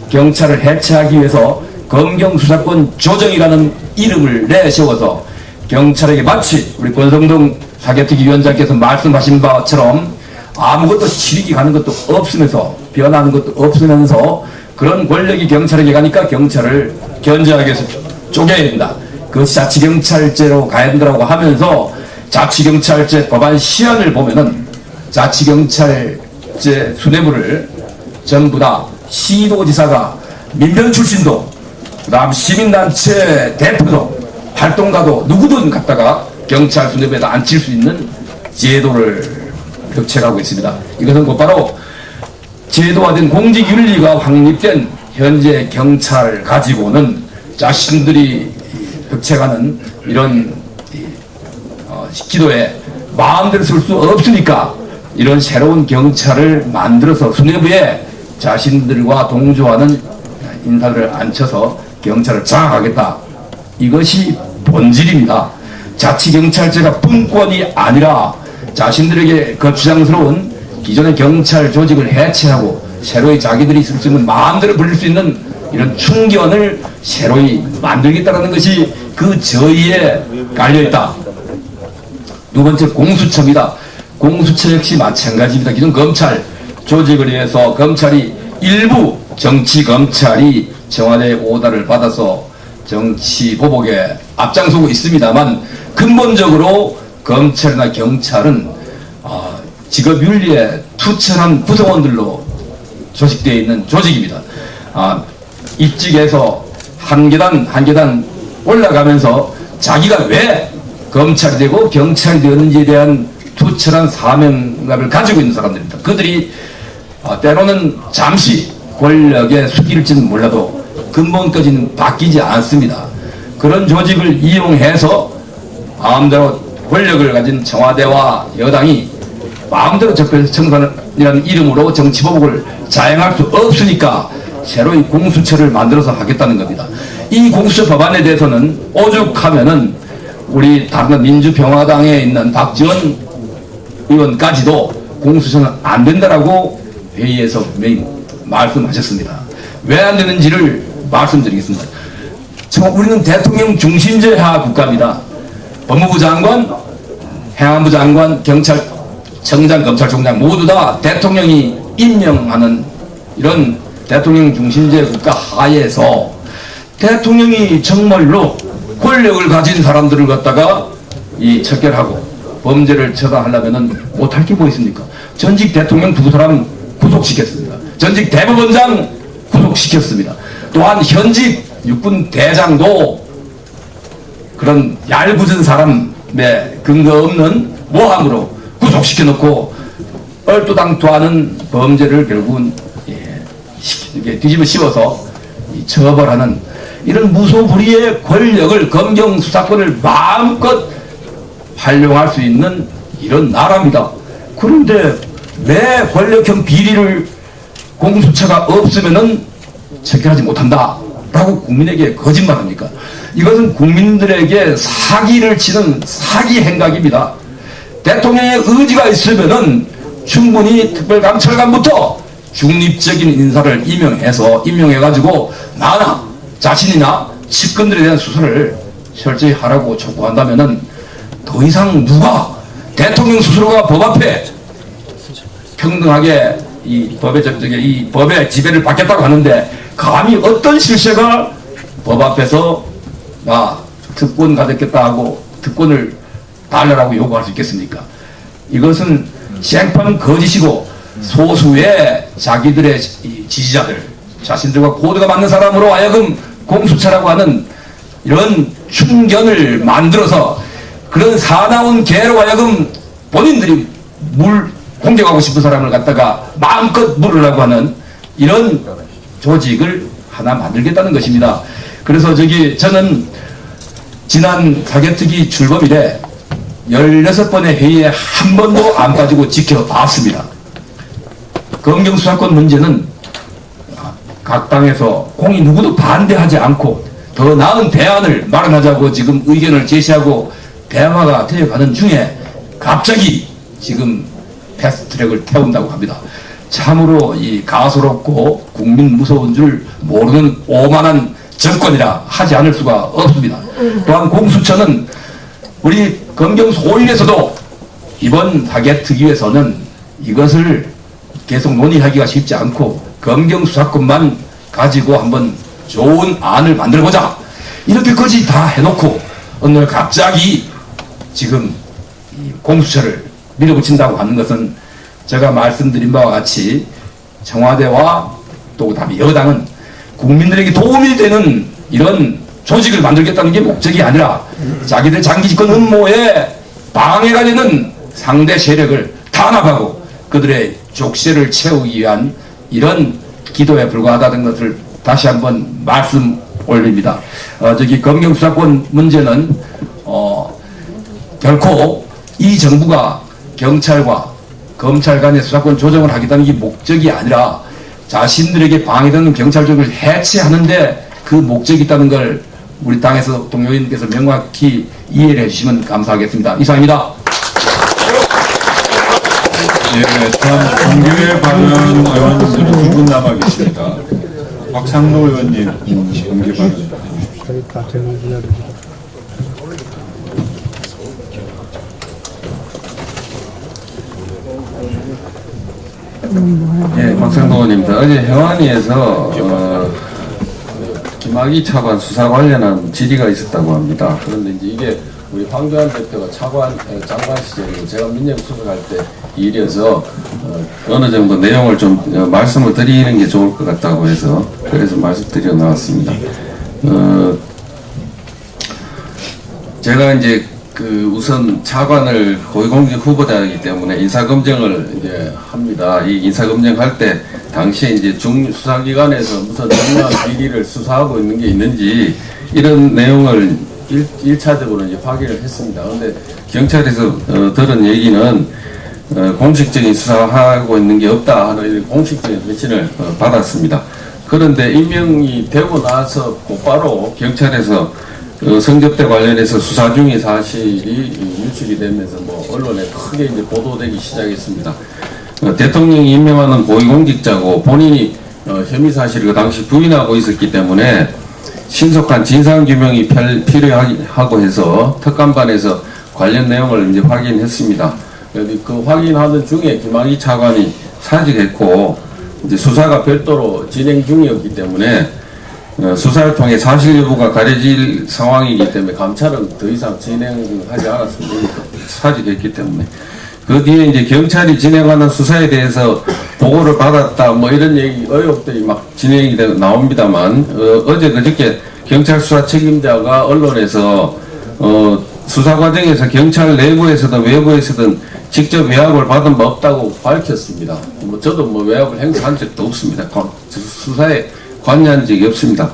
경찰을 해체하기 위해서 검경수사권 조정이라는 이름을 내세워서 경찰에게 마치 우리 권성동 사개특위 위원장께서 말씀하신 바처럼 아무것도 실익이 가는 것도 없으면서 변하는 것도 없으면서 그런 권력이 경찰에게 가니까 경찰을 견제하기 위해서 쪼개야 된다. 그것이 자치경찰제로 가야 된다고 하면서 자치경찰제 법안 시안을 보면은 자치경찰제 수뇌부를 전부 다 시도지사가 민변 출신도 그다음 시민단체 대표도 활동가도 누구든 갖다가 경찰 수뇌부에다 앉힐 수 있는 제도를 격책하고 있습니다. 이것은 곧바로 제도화된 공직윤리가 확립된 현재 경찰을 가지고는 자신들이 격책하는 이런 기도에 마음대로 쓸 수 없으니까 이런 새로운 경찰을 만들어서 수뇌부에 자신들과 동조하는 인사들을 앉혀서 경찰을 장악하겠다. 이것이 본질입니다. 자치경찰제가 분권이 아니라 자신들에게 거추장스러운 기존의 경찰 조직을 해체하고 새로이 자기들이 쓸 수 있는 마음대로 부릴 수 있는 이런 충견을 새로이 만들겠다는 것이 그 저의에 깔려있다. 두 번째 공수처입니다. 공수처 역시 마찬가지입니다. 기존 검찰 조직을 위해서 검찰이 일부 정치검찰이 청와대의 오다를 받아서 정치 보복에 앞장서고 있습니다만 근본적으로 검찰이나 경찰은 직업윤리에 투철한 구성원들로 조직되어 있는 조직입니다. 입직에서 한 계단 올라가면서 자기가 왜 검찰이 되고 경찰이 되었는지에 대한 투철한 사명감을 가지고 있는 사람들입니다. 그들이 때로는 잠시 권력에 숙일지는 몰라도 근본까지는 바뀌지 않습니다. 그런 조직을 이용해서 마음대로 권력을 가진 청와대와 여당이 마음대로 적폐청산이라는 이름으로 정치보복을 자행할 수 없으니까 새로 이 공수처를 만들어서 하겠다는 겁니다. 이 공수처 법안에 대해서는 오죽하면은 우리 다른 민주평화당에 있는 박지원 의원까지도 공수처는 안 된다라고 회의에서 분명히 말씀하셨습니다. 왜 안 되는지를 말씀드리겠습니다. 우리는 대통령 중심제하 국가입니다. 법무부 장관, 행안부 장관, 경찰청장, 검찰총장 모두 다 대통령이 임명하는 이런 대통령 중심제 국가 하에서 대통령이 정말로 권력을 가진 사람들을 갖다가 척결하고 범죄를 처단하려면은 못할 게 뭐 있습니까? 전직 대통령 두 사람 구속시켰습니다. 전직 대법원장 구속시켰습니다. 또한 현직 육군 대장도 그런 얄궂은 사람의 근거 없는 모함으로 구속시켜놓고 얼토당토하는 범죄를 결국은 뒤집어 씌워서 처벌하는 이런 무소불위의 권력을 검경수사권을 마음껏 활용할 수 있는 이런 나라입니다. 그런데 왜 권력형 비리를 공수처가 없으면은 척결하지 못한다 라고 국민에게 거짓말합니까? 이것은 국민들에게 사기를 치는 사기 행각입니다. 대통령의 의지가 있으면은 충분히 특별감찰관부터 중립적인 인사를 임명해가지고 나나 자신이나 측근들에 대한 수사를 철저히 하라고 촉구한다면은 더 이상 누가 대통령 스스로가 법 앞에 평등하게 이 법의 지배를 받겠다고 하는데 감히 어떤 실세가 법 앞에서 특권 가졌겠다 하고 특권을 달라고 요구할 수 있겠습니까? 이것은 생판 거짓이고 소수의 자기들의 지지자들 자신들과 코드가 맞는 사람으로 하여금 공수처라고 하는 이런 충견을 만들어서 그런 사나운 개로 하여금 본인들이 공격하고 싶은 사람을 갖다가 마음껏 물으려고 하는 이런 조직을 하나 만들겠다는 것입니다. 그래서 저는 지난 사개특위 출범 이래 16번의 회의에 한 번도 안 빠지고 지켜봤습니다. 검경 수사권 문제는 각 당에서 공이 누구도 반대하지 않고 더 나은 대안을 마련하자고 지금 의견을 제시하고 대화가 되어가는 중에 갑자기 지금 패스트트랙을 태운다고 합니다. 참으로 이 가소롭고 국민 무서운 줄 모르는 오만한 정권이라 하지 않을 수가 없습니다. 또한 공수처는 우리 검경 소위에서도 이번 사개 특위에서는 이것을 계속 논의하기가 쉽지 않고 검경 수사권만 가지고 한번 좋은 안을 만들어보자 이렇게까지 다 해놓고 어느 날 갑자기 지금 이 공수처를 밀어붙인다고 하는 것은 제가 말씀드린 바와 같이 청와대와 또 그다음에 여당은 국민들에게 도움이 되는 이런 조직을 만들겠다는 게 목적이 아니라 자기들 장기 집권 음모에 방해가 되는 상대 세력을 탄압하고 그들의 족쇄를 채우기 위한 이런 기도에 불과하다는 것을 다시 한번 말씀 올립니다. 검경 수사권 문제는 결코 이 정부가 경찰과 검찰 간의 수사권 조정을 하겠다는 게 목적이 아니라 자신들에게 방해되는 경찰력을 해체하는데 그 목적이 있다는 걸 우리 당에서 동료님께서 명확히 이해를 해주시면 감사하겠습니다. 이상입니다. 예, 다음 공개 발언 의원들이 2분 남아 계십니다. 박상도 의원님 공개 발언 해주십시오. 예, 박상도 의원입니다. 어제 해완위에서 김학의 차관 수사 관련한 질의가 있었다고 합니다. 그런데 이제 이게 우리 황교안 대표가 장관 시절이고 제가 민정수석할 때 일이어서 어느 정도 내용을 좀 말씀을 드리는 게 좋을 것 같다고 해서 그래서 말씀드려 나왔습니다. 제가 이제 우선 차관을 고위공직 후보자이기 때문에 인사검증을 이제 합니다. 이 인사검증할 때 당시에 이제 수사기관에서 무슨 중요한 비리를 수사하고 있는 게 있는지 이런 내용을 1차적으로 이제 확인을 했습니다. 그런데 경찰에서 들은 얘기는 공식적인 수사하고 있는 게 없다 하는 공식적인 회신을 받았습니다. 그런데 임명이 되고 나서 곧바로 경찰에서 성접대 관련해서 수사 중인 사실이 유출이 되면서 언론에 크게 이제 보도되기 시작했습니다. 대통령이 임명하는 고위공직자고 본인이 혐의 사실을 그 당시 부인하고 있었기 때문에 신속한 진상규명이 필요하고 해서 특감반에서 관련 내용을 이제 확인했습니다. 그 확인하던 중에 김학의 차관이 사직했고 이제 수사가 별도로 진행 중이었기 때문에 수사를 통해 사실 여부가 가려질 상황이기 때문에 감찰은 더 이상 진행하지 않았습니다. 사직했기 때문에. 그 뒤에 이제 경찰이 진행하는 수사에 대해서 보고를 받았다 이런 얘기 의혹들이 막 진행이 나옵니다만 어제 그저께 경찰 수사 책임자가 언론에서 수사 과정에서 경찰 내부에서든 외부에서든 직접 외압을 받은 바 없다고 밝혔습니다. 저도 외압을 행사한 적도 없습니다. 수사에 관여한 적이 없습니다.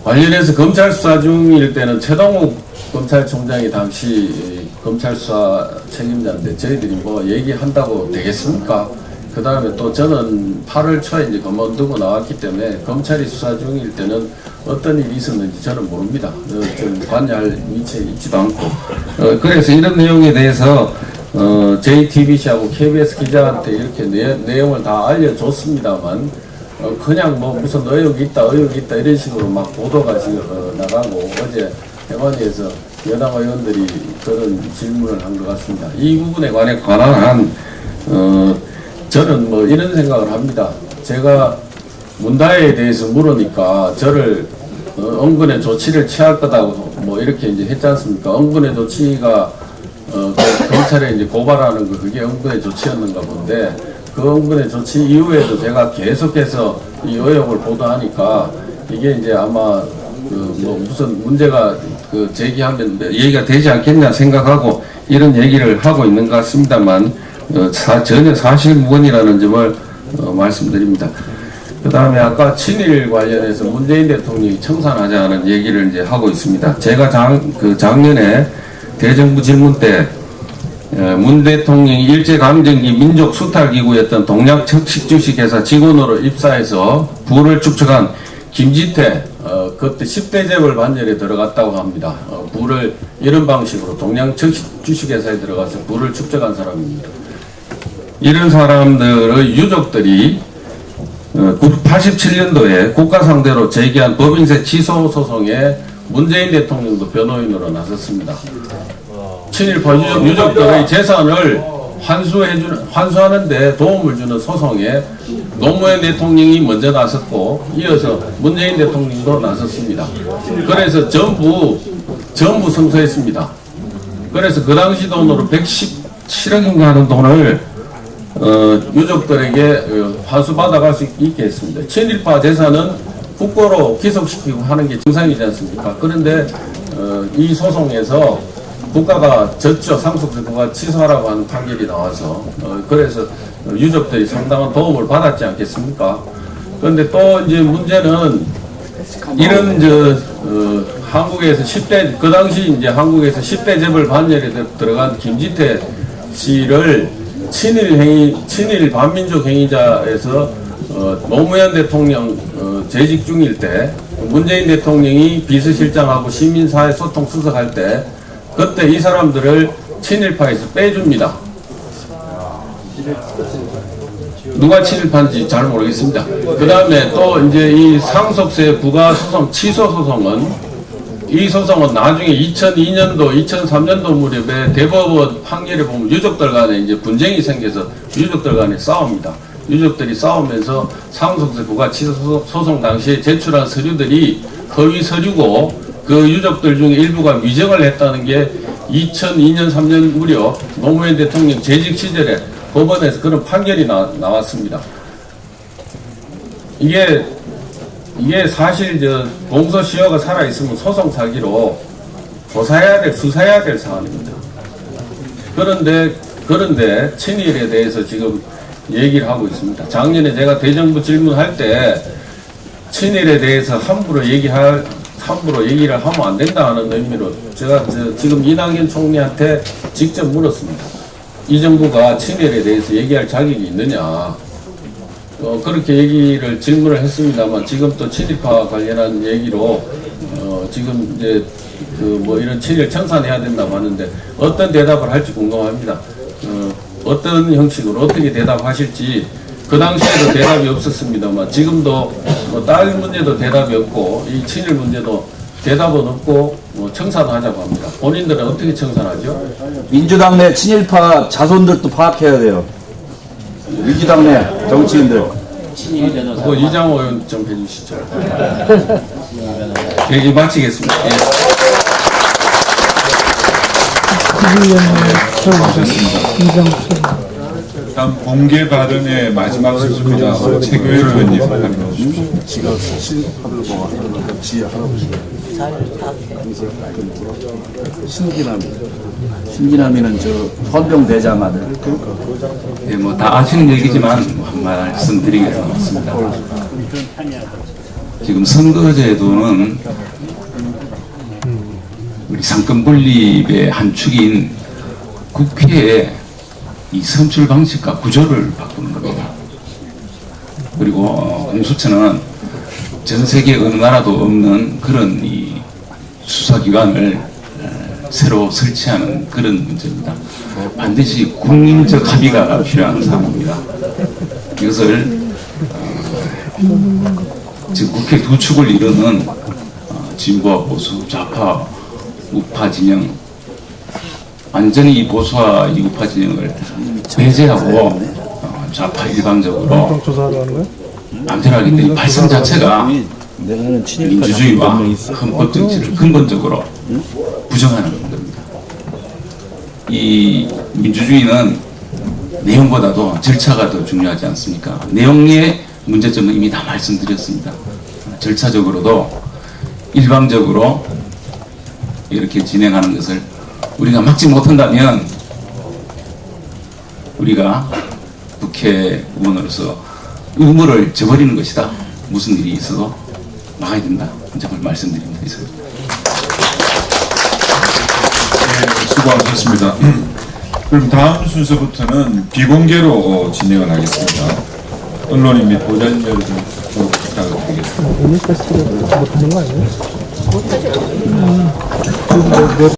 관련해서 검찰 수사 중일 때는 최동욱 검찰총장이 당시 검찰 수사 책임자인데 저희들이 얘기한다고 되겠습니까? 그 다음에 또 저는 8월 초에 이제 그만두고 나왔기 때문에 검찰이 수사 중일 때는 어떤 일이 있었는지 저는 모릅니다. 좀 관여할 위치에 있지도 않고. 그래서 이런 내용에 대해서 JTBC하고 KBS 기자한테 이렇게 내용을 다 알려줬습니다만 그냥 무슨 의혹이 있다 이런 식으로 막 보도가 지금 나가고 어제 해관위에서 여당 의원들이 그런 질문을 한 것 같습니다. 이 부분에 관한 저는 이런 생각을 합니다. 제가 문다혜에 대해서 물으니까 저를 응분의 조치를 취할 거다고 이렇게 이제 했지 않습니까? 응분의 조치가 경찰에 이제 고발하는 그게 응분의 조치였는가 본데 그 응분의 조치 이후에도 제가 계속해서 이 의혹을 보도하니까 이게 이제 아마 무슨 문제가 제기하면 얘기가 되지 않겠냐 생각하고 이런 얘기를 하고 있는 것 같습니다만 전혀 사실무근이라는 점을 말씀드립니다. 그 다음에 아까 친일 관련해서 문재인 대통령이 청산하자는 얘기를 이제 하고 있습니다. 제가 작년에 대정부 질문 때 문 대통령이 일제강점기 민족 수탈기구였던 동양척식주식회사 직원으로 입사해서 부를 축적한 김지태 그때 10대 재벌 반열에 들어갔다고 합니다. 부를 이런 방식으로 동양척식주식회사에 들어가서 부를 축적한 사람입니다. 이런 사람들의 유족들이 87년도에 국가 상대로 제기한 법인세 취소 소송에 문재인 대통령도 변호인으로 나섰습니다. 친일파 유족들의 재산을 환수하는 데 도움을 주는 소송에 노무현 대통령이 먼저 나섰고 이어서 문재인 대통령도 나섰습니다. 그래서 전부 승소했습니다. 그래서 그 당시 돈으로 117억인가 하는 돈을 유족들에게 환수받아갈 수 있게 했습니다. 친일파 재산은 국고로 기속시키고 하는 게 정상이지 않습니까? 그런데 이 소송에서 국가가 졌죠. 상속세 국가 취소하라고 하는 판결이 나와서 그래서 유족들이 상당한 도움을 받았지 않겠습니까? 그런데 또 이제 문제는 이런 한국에서 10대 그 당시 이제 한국에서 10대 재벌 반열에 들어간 김지태 씨를 친일 반민족 행위자에서 노무현 대통령 재직 중일 때 문재인 대통령이 비서실장하고 시민사회 소통 수석할 때 그때 이 사람들을 친일파에서 빼줍니다. 누가 친일파인지 잘 모르겠습니다. 그 다음에 또 이제 이 상속세 부과 소송 취소 소송은 이 소송은 나중에 2002년도 2003년도 무렵에 대법원 판결에 보면 유족들 간에 이제 분쟁이 생겨서 유족들 간에 싸웁니다. 유족들이 싸우면서 상속세 부과 취소 소송 당시에 제출한 서류들이 허위 서류고 그 유족들 중에 일부가 위정을 했다는 게 2002년 3년 무렵 노무현 대통령 재직 시절에 법원에서 그런 판결이 나왔습니다. 이게 사실 공소시효가 살아있으면 소송 사기로 수사해야 될 사안입니다. 그런데 친일에 대해서 지금 얘기를 하고 있습니다. 작년에 제가 대정부 질문할 때 친일에 대해서 함부로 얘기를 하면 안 된다는 의미로 제가 지금 이낙연 총리한테 직접 물었습니다. 이 정부가 친일에 대해서 얘기할 자격이 있느냐. 그렇게 질문을 했습니다만 지금 또 친일파 관련한 얘기로 지금 이제 이런 친일 청산해야 된다고 하는데 어떤 대답을 할지 궁금합니다. 어떤 형식으로 어떻게 대답하실지 그 당시에도 대답이 없었습니다만 지금도 딸 문제도 대답이 없고 이 친일 문제도 대답은 없고 청산하자고 합니다. 본인들은 어떻게 청산하죠? 민주당 내 친일파 자손들도 파악해야 돼요. 민주당 내 정치인들. 이장호 의원 좀 해주시죠. 얘기 마치겠습니다. 예. 다음 공개 발언의 마지막 순서입니다. 최교일 의원님 발언해 주십시오. 신기남이는 헌병 대장 아들. 네, 다 아시는 얘기지만 한 말씀 드리겠습니다. 지금 선거제도는 우리 상권 분립의 한 축인 국회의 이 선출 방식과 구조를 바꾸는 겁니다. 그리고 공수처는 전 세계 어느 나라도 없는 그런 이 수사기관을 새로 설치하는 그런 문제입니다. 반드시 국민적 합의가 필요한 사항입니다. 이것을 지금 국회 두 축을 이루는 진보와 보수, 좌파, 우파 진영, 완전히 이 보수와 이 우파 진영을 배제하고 좌파 일방적으로 남들하기 때문에 발상 자체가 민주주의와 헌법 정치를 근본적으로 부정하는 겁니다. 이 민주주의는 내용보다도 절차가 더 중요하지 않습니까? 내용의 문제점은 이미 다 말씀드렸습니다. 절차적으로도 일방적으로 이렇게 진행하는 것을 우리가 막지 못한다면 우리가 국회의원으로서 의무를 저버리는 것이다. 무슨 일이 있어도 막아야 된다. 점을 말씀드립니다. 이상. 수고하셨습니다. 그럼 다음 순서부터는 비공개로 진행을 하겠습니다. 언론인 및 보좌진 여러분 부탁을 드리겠습니다.